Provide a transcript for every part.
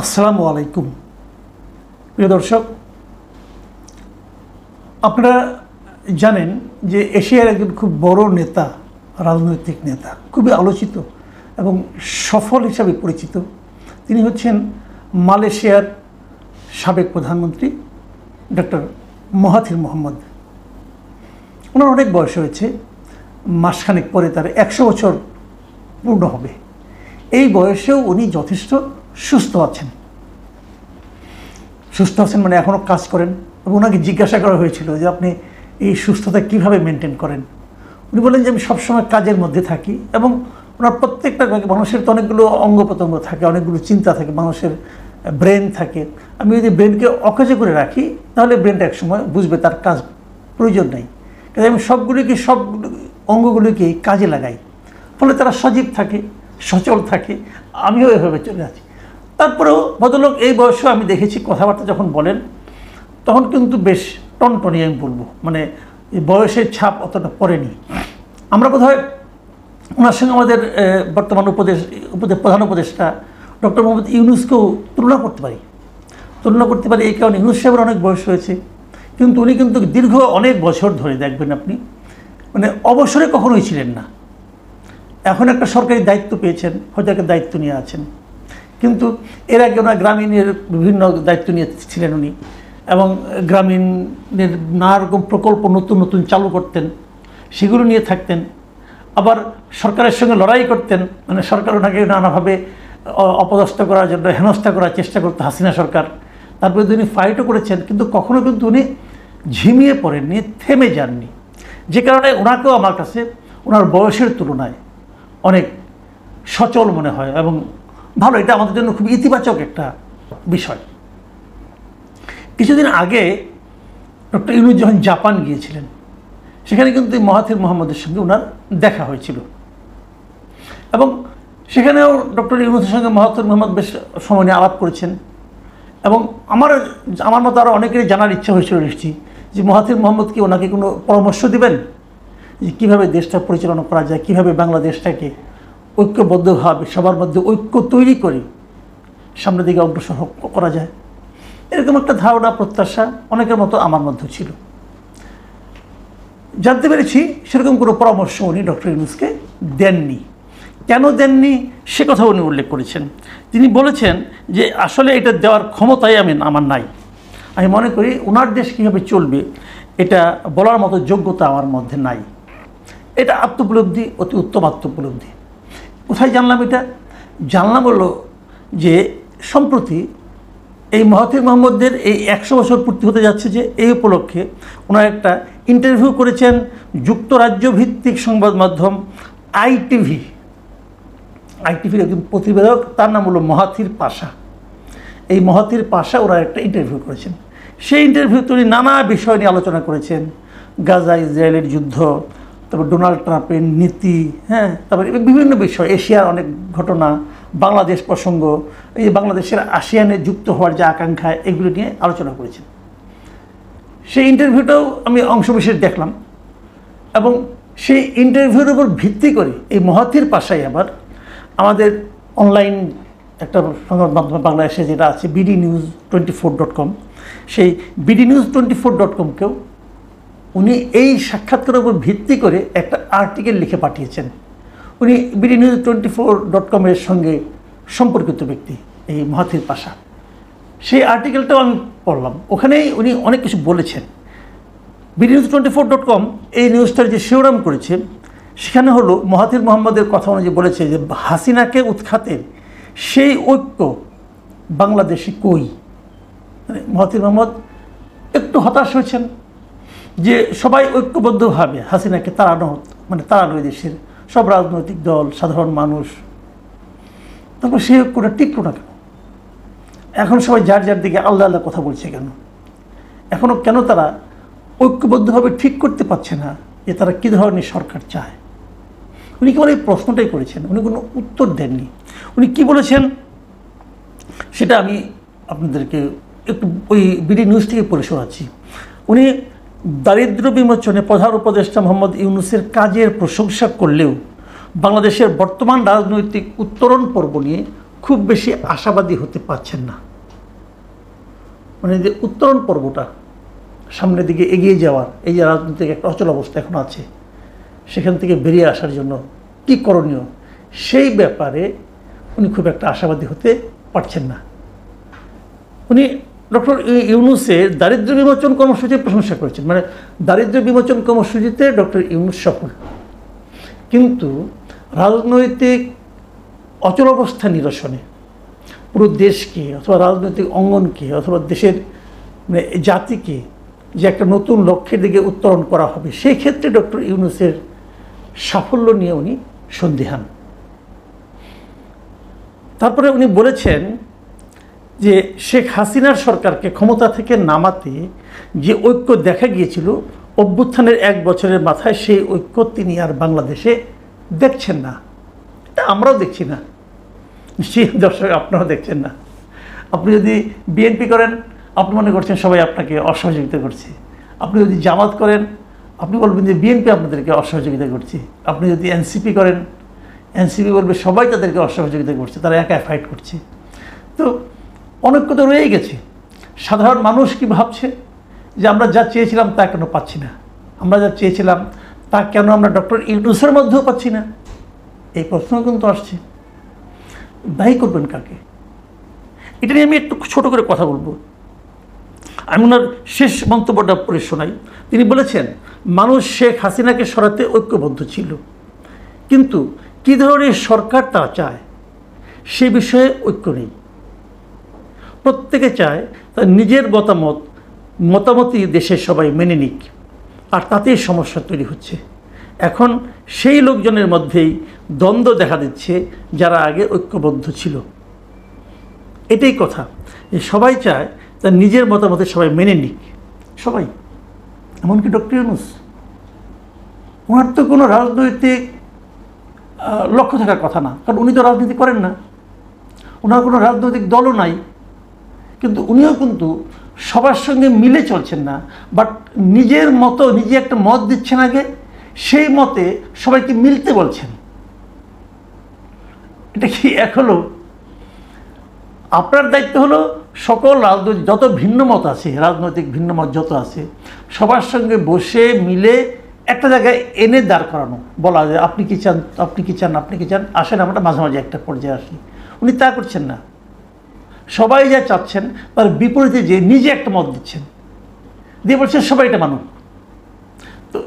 আসসালামু আলাইকুম প্রিয় দর্শক, আপনারা জানেন যে এশিয়ার একজন খুব বড় নেতা, রাজনৈতিক নেতা, খুবই আলোচিত এবং সফল হিসাবে পরিচিত। তিনি হচ্ছেন মালয়েশিয়ার সাবেক প্রধানমন্ত্রী ডক্টর মহাথির মোহাম্মদ। ওনার অনেক বয়স হয়েছে, মাসখানেক পরে তার 100 বছর পূর্ণ হবে। এই বয়সেও উনি যথেষ্ট সুস্থ আছেন মানে এখনও কাজ করেন। এবং ওনাকে জিজ্ঞাসা করা হয়েছিল যে আপনি এই সুস্থতা কীভাবে মেনটেন করেন। উনি বলেন যে আমি সবসময় কাজের মধ্যে থাকি এবং ওনার প্রত্যেকটা মানুষের তো অনেকগুলো অঙ্গ প্রত্যঙ্গ থাকে, অনেকগুলো চিন্তা থাকে, মানুষের ব্রেন থাকে। আমি যদি ব্রেনকে অকেজে করে রাখি তাহলে ব্রেনটা একসময় বুঝবে তার কাজ প্রয়োজন নেই। কাজে আমি সব অঙ্গগুলিকে কাজে লাগাই, ফলে তারা সজীব থাকে, সচল থাকে। আমিও এভাবে চলে আছি। তারপরেও ভদ্রলোক এই বয়সেও আমি দেখেছি কথাবার্তা যখন বলেন তখন কিন্তু বেশ টনটনি, আমি বলবো, মানে বয়সের ছাপ অতটা পড়েনি। আমরা বোধহয় ওনার সঙ্গে আমাদের বর্তমান প্রধান উপদেষ্টা ডক্টর মোহাম্মদ ইউনূসকেও তুলনা করতে পারি। এই কারণে ইউনূস সাহেবের অনেক বয়স হয়েছে, কিন্তু উনি কিন্তু দীর্ঘ অনেক বছর ধরে দেখবেন আপনি মানে অবসরে কখনোই ছিলেন না। এখন একটা সরকারি দায়িত্ব পেয়েছেন, হয়তো একটা দায়িত্ব নিয়ে আছেন, কিন্তু এর আগে ওনার গ্রামীণের বিভিন্ন দায়িত্ব নিয়ে ছিলেন উনি, এবং গ্রামীণের নানা রকম প্রকল্প নতুন নতুন চালু করতেন, সেগুলো নিয়ে থাকতেন। আবার সরকারের সঙ্গে লড়াই করতেন, মানে সরকার ওনাকে নানাভাবে অপদস্থ করার জন্য হেনস্থা করার চেষ্টা করতো হাসিনা সরকার। তারপরে উনি ফাইটও করেছেন, কিন্তু কখনো কিন্তু উনি ঝিমিয়ে পড়েননি, থেমে যাননি। যে কারণে ওনাকেও আমার কাছে ওনার বয়সের তুলনায় অনেক সচল মনে হয় এবং ভালো। এটা আমাদের জন্য খুব ইতিবাচক একটা বিষয়। কিছুদিন আগে ডক্টর ইউনূস যখন জাপান গিয়েছিলেন, সেখানে কিন্তু মহাথির মোহাম্মদের সঙ্গে ওনার দেখা হয়েছিল এবং সেখানেও ডক্টর ইউনূসের সঙ্গে মহাথির মোহাম্মদ বেশ সময় নিয়ে আলাপ করেছেন। এবং আমার মতো আরও অনেকেরই জানার ইচ্ছা হয়েছিল নিশ্চয়ই যে মহাথির মোহাম্মদ কি ওনাকে কোনো পরামর্শ দিবেন যে কীভাবে দেশটা পরিচালনা করা যায়, কীভাবে বাংলাদেশটাকে ঐক্যবদ্ধভাবে সবার মধ্যে ঐক্য তৈরি করে সামনের দিকে অগ্রসর করা যায়। এরকম একটা ধারণা, প্রত্যাশা অনেকের মতো আমার মধ্যে ছিল। জানতে পেরেছি সেরকম কোনো পরামর্শ উনি ডক্টর ইউনূসকে দেননি। কেন দেননি সে কথা উনি উল্লেখ করেছেন। তিনি বলেছেন যে আসলে এটা দেওয়ার ক্ষমতাই আমার নাই। আমি মনে করি ওনার দেশ কীভাবে চলবে এটা বলার মতো যোগ্যতা আমার মধ্যে নাই। এটা আত্মোপলব্ধি, অতি উত্তম আত্মোপলব্ধি। কোথায় জানলাম এটা? জানলাম হলো যে সম্প্রতি এই মহাথির মোহাম্মদের এই 100 বছর পূর্তি হতে যাচ্ছে, যে এই উপলক্ষে ওনার একটা ইন্টারভিউ করেছেন যুক্তরাজ্য ভিত্তিক সংবাদ মাধ্যম আইটিভির একজন প্রতিবেদক, তার নাম হলো মহাথির পাশা। এই মহাথির পাশা ওরা একটা ইন্টারভিউ করেছেন। সেই ইন্টারভিউতে উনি নানা বিষয় নিয়ে আলোচনা করেছেন, গাজা ইসরায়েলের যুদ্ধ, তারপর ডোনাল্ড ট্রাম্পের নীতি, তারপরে বিভিন্ন বিষয়, এশিয়ার অনেক ঘটনা, বাংলাদেশ প্রসঙ্গ, এই বাংলাদেশের আসিয়ানে যুক্ত হওয়ার যে আকাঙ্ক্ষা, এগুলো নিয়ে আলোচনা করেছেন। সেই ইন্টারভিউটাও আমি অংশবিশেষ দেখলাম এবং সেই ইন্টারভিউর উপর ভিত্তি করে এই মহাথির পাশাই আবার আমাদের অনলাইন একটা সংবাদ মাধ্যম বাংলাদেশে যেটা আছে bdnews24.com, সেই bdnews24.com-কেও উনি এই সাক্ষাৎকারের উপর ভিত্তি করে একটা আর্টিকেল লিখে পাঠিয়েছেন। উনি bdnews24.com-এর সঙ্গে সম্পর্কিত ব্যক্তি এই মহাথির পাশা। সেই আর্টিকেলটাও আমি পড়লাম, ওখানেই উনি অনেক কিছু বলেছেন। bdnews24.com এই নিউজটার যে শিরোনাম করেছে সেখানে হলো মহাথির মোহাম্মদের কথা অনুযায়ী বলেছে যে হাসিনাকে উৎখাতের সেই ঐক্য বাংলাদেশে কই। মানে মহাথির মোহাম্মদ একটু হতাশ হয়েছেন যে সবাই ঐক্যবদ্ধভাবে হাসিনাকে তাড়ানো দেশের সব রাজনৈতিক দল, সাধারণ মানুষ, তারপর সেই ঐক্যটা টিকলো না কেন? এখন সবাই যার যার দিকে আল্লাহ আল্লাহ কথা বলছে কেন? এখনও কেন তারা ঐক্যবদ্ধভাবে ঠিক করতে পারছে না যে তারা কী ধরনের সরকার চায়? উনি কেবল এই প্রশ্নটাই করেছেন, উনি কোনো উত্তর দেননি। উনি কি বলেছেন সেটা আমি আপনাদেরকে একটু ওই বিডি নিউজ থেকে পড়ে শোনাচ্ছি। উনি দারিদ্র্য বিমোচনে প্রধান উপদেষ্টা মোহাম্মদ ইউনূসের কাজের প্রশংসা করলেও বাংলাদেশের বর্তমান রাজনৈতিক উত্তরণ পর্ব নিয়ে খুব বেশি আশাবাদী হতে পারছেন না। মানে যে উত্তরণ পর্বটা সামনের দিকে এগিয়ে যাওয়ার, এই যে রাজনৈতিক একটা অচল অবস্থা এখন আছে, সেখান থেকে বেরিয়ে আসার জন্য কী করণীয়, সেই ব্যাপারে উনি খুব একটা আশাবাদী হতে পারছেন না। উনি ডক্টর ইউনূসের দারিদ্র বিমোচন কর্মসূচির প্রশংসা করেছেন, মানে দারিদ্র বিমোচন কর্মসূচিতে ডক্টর ইউনূস সফল, কিন্তু রাজনৈতিক অচলাবস্থা নিরসনে পুরো দেশকে অথবা রাজনৈতিক অঙ্গনকে অথবা দেশের মানে জাতিকে যে একটা নতুন লক্ষ্যের দিকে উত্তরণ করা হবে, সেই ক্ষেত্রে ডক্টর ইউনূসের সাফল্য নিয়ে উনি সন্দিহান। তারপরে উনি বলেছেন যে শেখ হাসিনার সরকারকে ক্ষমতা থেকে নামাতে যে ঐক্য দেখা গিয়েছিল, অভ্যুত্থানের 1 বছরের মাথায় সেই ঐক্য তিনি আর বাংলাদেশে দেখছেন না। এটা আমরাও দেখছি না, নিশ্চয়ই দর্শক আপনারাও দেখছেন না। আপনি যদি বিএনপি করেন, আপনি মনে করছেন সবাই আপনাকে অসহযোগিতা করছে। আপনি যদি জামাত করেন, আপনি বলবেন যে বিএনপি আপনাদেরকে অসহযোগিতা করছে। আপনি যদি এনসিপি করেন, এনসিপি বলবে সবাই তাদেরকে অসহযোগিতা করছে, তারা একা ফাইট করছে। তো অনৈক্য তো রয়েই গেছে। সাধারণ মানুষ কি ভাবছে যে আমরা যা চেয়েছিলাম তা কেন পাচ্ছি না, আমরা যা চেয়েছিলাম তা কেন আমরা ডক্টর ইউনূসের মধ্যেও পাচ্ছি না, এই প্রশ্ন কিন্তু আসছে। দায়ী করবেন কাকে? এটা নিয়ে আমি একটু ছোট করে কথা বলবো। আমি ওনার শেষ মন্তব্যটা পড়ে শোনাই। তিনি বলেছেন, মানুষ শেখ হাসিনাকে সরাতে ঐক্যবদ্ধ ছিল, কিন্তু কী ধরনের সরকার তারা চায় সে বিষয়ে ঐক্য নেই। প্রত্যেকে চায় তার নিজের মতামতই দেশের সবাই মেনে নিক, আর তাতেই সমস্যা তৈরি হচ্ছে। এখন সেই লোকজনের মধ্যেই দ্বন্দ্ব দেখা দিচ্ছে যারা আগে ঐক্যবদ্ধ ছিল। এটাই কথা, যে সবাই চায় তার নিজের মতামতে সবাই মেনে নিক, সবাই, এমনকি ডক্টর ইউনূস। ওনার তো কোনো রাজনৈতিক লক্ষ্য থাকার কথা না, কারণ উনি তো রাজনীতি করেন না, ওনার কোনো রাজনৈতিক দলও নাই। কিন্তু উনিও কিন্তু সবার সঙ্গে মিলে চলছেন না, বাট নিজের মতো নিজে একটা মত দিচ্ছেন আগে, সেই মতে সবাইকে মিলতে বলছেন। এটা কি এক হলো? আপনার দায়িত্ব হলো সকল রাজনৈতিক যত ভিন্ন মত আছে, রাজনৈতিক ভিন্ন মত যত আছে, সবার সঙ্গে বসে মিলে একটা জায়গায় এনে দাঁড় করানো, বলা যায় আপনি কি চান, আপনি কি চান, আপনি কি চান, আসেন আমরা মাঝামাঝি একটা পর্যায়ে আসি। উনি তা করছেন না। সবাই যা চাচ্ছেন তার বিপরীতে যে নিজে একটা মত দিচ্ছেন, দিয়ে বলছেন সবাই এটা মানুক। তো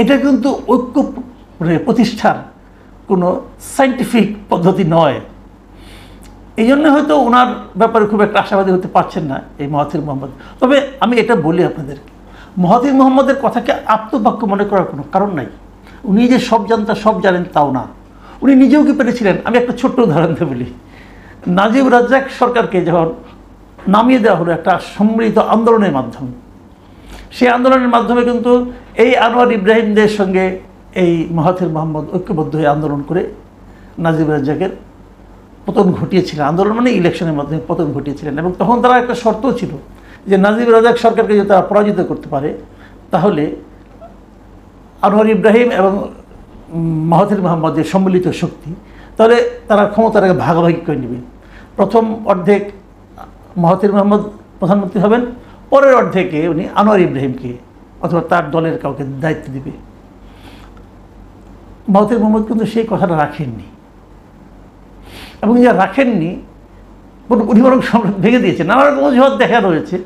এটা কিন্তু ঐক্য প্রতিষ্ঠার কোনো সায়েন্টিফিক পদ্ধতি নয়। এই জন্য হয়তো ওনার ব্যাপারে খুব একটা আশাবাদী হতে পারছেন না এই মাহাথির মোহাম্মদ। তবে আমি এটা বলি আপনাদেরকে, মাহাথির মোহাম্মদের কথাকে আত্মবাক্য মনে করার কোনো কারণ নাই। উনি যে সব জানতা সব জানেন তাও না, উনি নিজেও কি পেরেছিলেন। আমি একটা ছোট্ট উদাহরণ দিয়ে বলি। নাজিব রাজ্জাক সরকারকে যখন নামিয়ে দেওয়া হলো একটা সম্মিলিত আন্দোলনের মাধ্যমে, সেই আন্দোলনের মাধ্যমে কিন্তু এই আনোয়ার ইব্রাহিমদের সঙ্গে এই মাহাথির মোহাম্মদ ঐক্যবদ্ধ হয়ে আন্দোলন করে নাজিব রাজ্জাকের পতন ঘটিয়েছিলেন। আন্দোলন মানে ইলেকশনের মাধ্যমে পতন ঘটিয়েছিলেন। এবং তখন তারা একটা শর্ত ছিল যে নাজিব রাজ্জাক সরকারকে যদি তারা পরাজিত করতে পারে, তাহলে আনোয়ার ইব্রাহিম এবং মাহাথির মোহাম্মদের সম্মিলিত শক্তি, তাহলে তারা ক্ষমতাটাকে ভাগাভাগি করে নেবে। প্রথম অর্ধেক মাহাথির মোহাম্মদ প্রধানমন্ত্রী হবেন, পরের অর্ধেকে উনি আনোয়ার ইব্রাহিমকে অথবা তার দলের কাউকে দায়িত্ব দেবে। মাহাথির মোহাম্মদ কিন্তু সেই কথাটা রাখেননি, এবং যা রাখেননি উনি বরং ভেঙে দিয়েছেন। নানা রকম অজুহাত দেখা রয়েছে।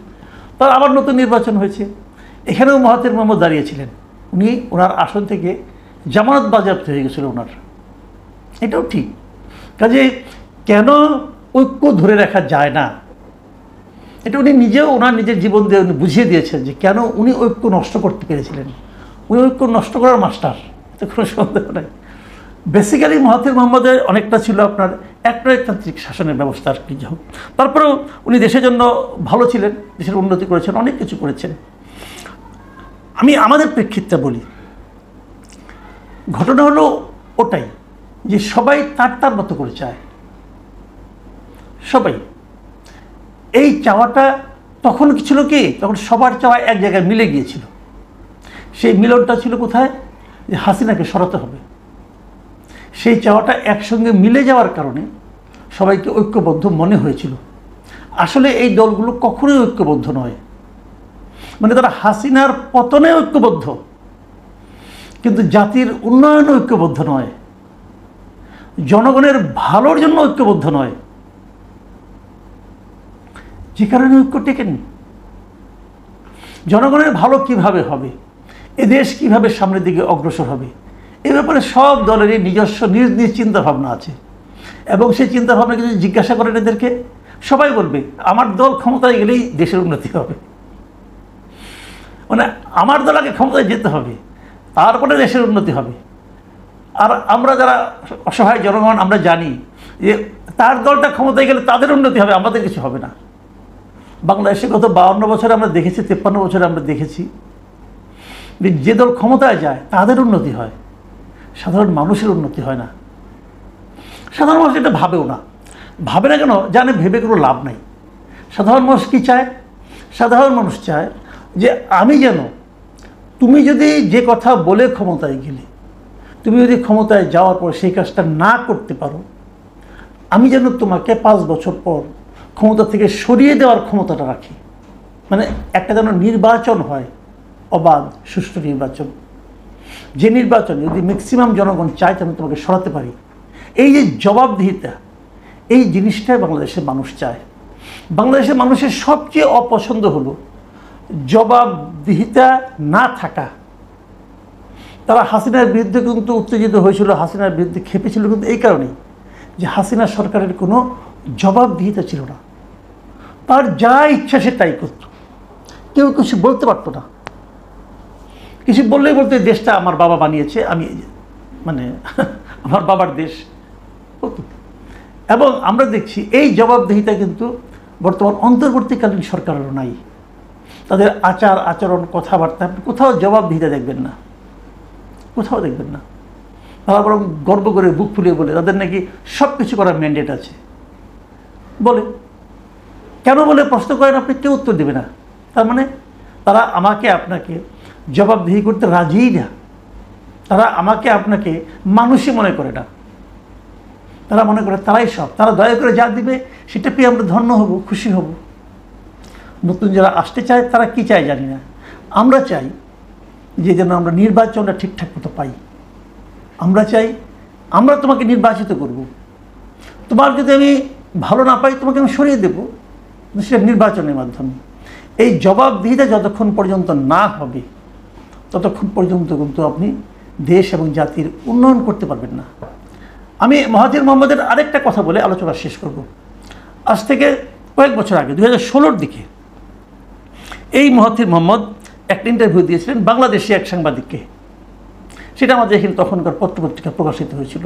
তার আবার নতুন নির্বাচন হয়েছে, এখানেও মাহাথির মোহাম্মদ দাঁড়িয়েছিলেন। উনি ওনার আসন থেকে জামানত বাজেয়াপ্ত হয়ে গেছিল ওনার, এটাও ঠিক। কাজে কেন ঐক্য ধরে রাখা যায় না, এটা উনি নিজেও ওনার নিজের জীবন দিয়ে উনি বুঝিয়ে দিয়েছেন যে কেন উনি ঐক্য নষ্ট করতে পেরেছিলেন। উনি ঐক্য নষ্ট করার মাস্টার, এতে কোনো সন্দেহ নাই। বেসিক্যালি মাহাথির মোহাম্মদের অনেকটা ছিল আপনার একনায়কতান্ত্রিক শাসনের ব্যবস্থা, আর কি হোক। তারপরেও উনি দেশের জন্য ভালো ছিলেন, দেশের উন্নতি করেছেন, অনেক কিছু করেছেন। আমি আমাদের প্রেক্ষিতটা বলি। ঘটনা হলো ওটাই যে সবাই তার মতো করে চায়, সবাই। এই চাওয়াটা তখন কি ছিল, কি তখন সবার চাওয়া এক জায়গায় মিলে গিয়েছিল। সেই মিলনটা ছিল কোথায়, যে হাসিনাকে সরাতে হবে। সেই চাওয়াটা একসঙ্গে মিলে যাওয়ার কারণে সবাইকে ঐক্যবদ্ধ মনে হয়েছিল। আসলে এই দলগুলো কখনোই ঐক্যবদ্ধ নয়, মানে তারা হাসিনার পতনে ঐক্যবদ্ধ, কিন্তু জাতির উন্নয়নে ঐক্যবদ্ধ নয়, জনগণের ভালোর জন্য ঐক্যবদ্ধ নয়। যে কারণে ঐক্য টেকেনি। জনগণের ভালো কিভাবে হবে, এ দেশ কিভাবে সামনের দিকে অগ্রসর হবে, এ ব্যাপারে সব দলেরই নিজস্ব নিজ নিজ চিন্তাভাবনা আছে। এবং সেই চিন্তাভাবনা যদি জিজ্ঞাসা করেন এদেরকে, সবাই বলবে আমার দল ক্ষমতায় গেলেই দেশের উন্নতি হবে, মানে আমার দল আগে ক্ষমতায় যেতে হবে, তারপরে দেশের উন্নতি হবে। আর আমরা যারা অসহায় জনগণ, আমরা জানি যে তার দলটা ক্ষমতায় গেলে তাদের উন্নতি হবে, আমাদের কিছু হবে না। বাংলাদেশে গত 52 বছরে আমরা দেখেছি, 53 বছরে আমরা দেখেছি যে দল ক্ষমতায় যায় তাদের উন্নতি হয়, সাধারণ মানুষের উন্নতি হয় না। সাধারণ মানুষ এটা ভাবেও না, ভাবে না কেন জানে, ভেবে কোনো লাভ নাই। সাধারণ মানুষ কি চায়? সাধারণ মানুষ চায় যে আমি যেন, তুমি যদি যে কথা বলে ক্ষমতায় গেলে, তুমি যদি ক্ষমতায় যাওয়ার পর সেই কাজটা না করতে পারো, আমি যেন তোমাকে 5 বছর পর ক্ষমতা থেকে সরিয়ে দেওয়ার ক্ষমতাটা রাখি। মানে একটা যেন নির্বাচন হয়, অবাধ সুষ্ঠু নির্বাচন, যে নির্বাচনে যদি ম্যাক্সিমাম জনগণ চায় আমি তোমাকে সরাতে পারি। এই যে জবাবদিহিতা, এই জিনিসটাই বাংলাদেশের মানুষ চায়। বাংলাদেশের মানুষের সবচেয়ে অপছন্দ হলো জবাবদিহিতা না থাকা। তারা হাসিনার বিরুদ্ধে কিন্তু উত্তেজিত হয়েছিল, হাসিনার বিরুদ্ধে খেপেছিল, কিন্তু এই কারণেই যে হাসিনা সরকারের কোনো জবাবদিহিতা ছিল না। তার যা ইচ্ছা সে তাই করত, কেউ কিছু বলতে পারতো না। কিছু বললেই বলতে দেশটা আমার বাবা বানিয়েছে, আমি মানে আমার বাবার দেশ হতো। এবং আমরা দেখছি এই জবাবদিহিতা কিন্তু বর্তমান অন্তর্বর্তীকালীন সরকারেরও নাই। তাদের আচার আচরণ কথাবার্তা কোথাও জবাবদিহিতা দেখবেন না, কোথাও দেখবেন না। তারা বরং গর্ব করে বুক ফুলিয়ে বলে তাদের নাকি সব কিছু করার ম্যান্ডেট আছে বলে। কেন বলে প্রশ্ন করেন আপনি, কেউ উত্তর দেবে না। তার মানে তারা আমাকে আপনাকে জবাবদিহি করতে রাজিই না। তারা আমাকে আপনাকে মানুষই মনে করে না, তারা মনে করে তারাই সব। তারা দয়া করে যা দিবে সেটা পেয়ে আমরা ধন্য হব, খুশি হব। নতুন যারা আসতে চায় তারা কি চায় জানি না। আমরা চাই যে যেন আমরা নির্বাচনটা ঠিকঠাক মতো পাই। আমরা চাই আমরা তোমাকে নির্বাচিত করব, তোমার যদি আমি ভালো না পাই তোমাকে আমি সরিয়ে দেবো, সেটা নির্বাচনের মাধ্যমে। এই জবাবদিহিতা যতক্ষণ পর্যন্ত না হবে ততক্ষণ পর্যন্ত কিন্তু আপনি দেশ এবং জাতির উন্নয়ন করতে পারবেন না। আমি মাহাথির মোহাম্মদের আরেকটা কথা বলে আলোচনা শেষ করব। আজ থেকে কয়েক বছর আগে 2016-র দিকে এই মাহাথির মোহাম্মদ একটা ইন্টারভিউ দিয়েছিলেন বাংলাদেশি এক সাংবাদিককে। সেটা আমাদের এখানে তখনকার পত্রপত্রিকা প্রকাশিত হয়েছিল।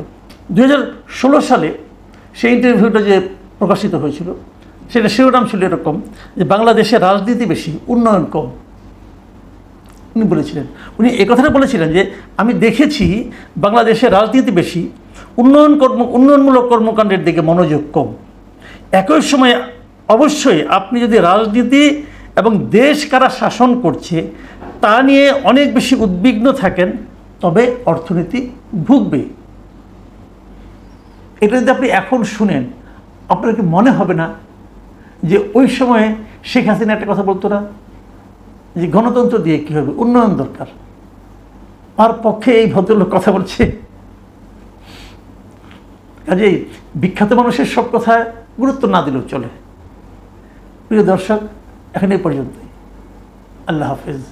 2016 সালে সেই ইন্টারভিউটা যে প্রকাশিত হয়েছিল সেটা শিরোনাম ছিল এরকম যে বাংলাদেশে রাজনীতি বেশি, উন্নয়ন কম। উনি বলেছিলেন, উনি এই কথাটা বলেছিলেন যে আমি দেখেছি বাংলাদেশে রাজনীতি বেশি, উন্নয়নমূলক কর্মকাণ্ডের দিকে মনোযোগ কম। একই সময়ে অবশ্যই আপনি যদি রাজনীতি এবং দেশ কারা শাসন করছে তা নিয়ে অনেক বেশি উদ্বিগ্ন থাকেন তবে অর্থনীতি ভুগবে। এটা যদি আপনি এখন শুনেন আপনার কি মনে হবে না যে ওই সময়ে শেখ হাসিনা একটা কথা বলতো না যে গণতন্ত্র দিয়ে কী হবে, উন্নয়ন দরকার, তার পক্ষে এই ভদ্রলোক কথা বলছে। কাজেই বিখ্যাত মানুষের সব কথা গুরুত্ব না দিলেও চলে। প্রিয় দর্শক, এখন এই পর্যন্তই। আল্লাহ হাফেজ।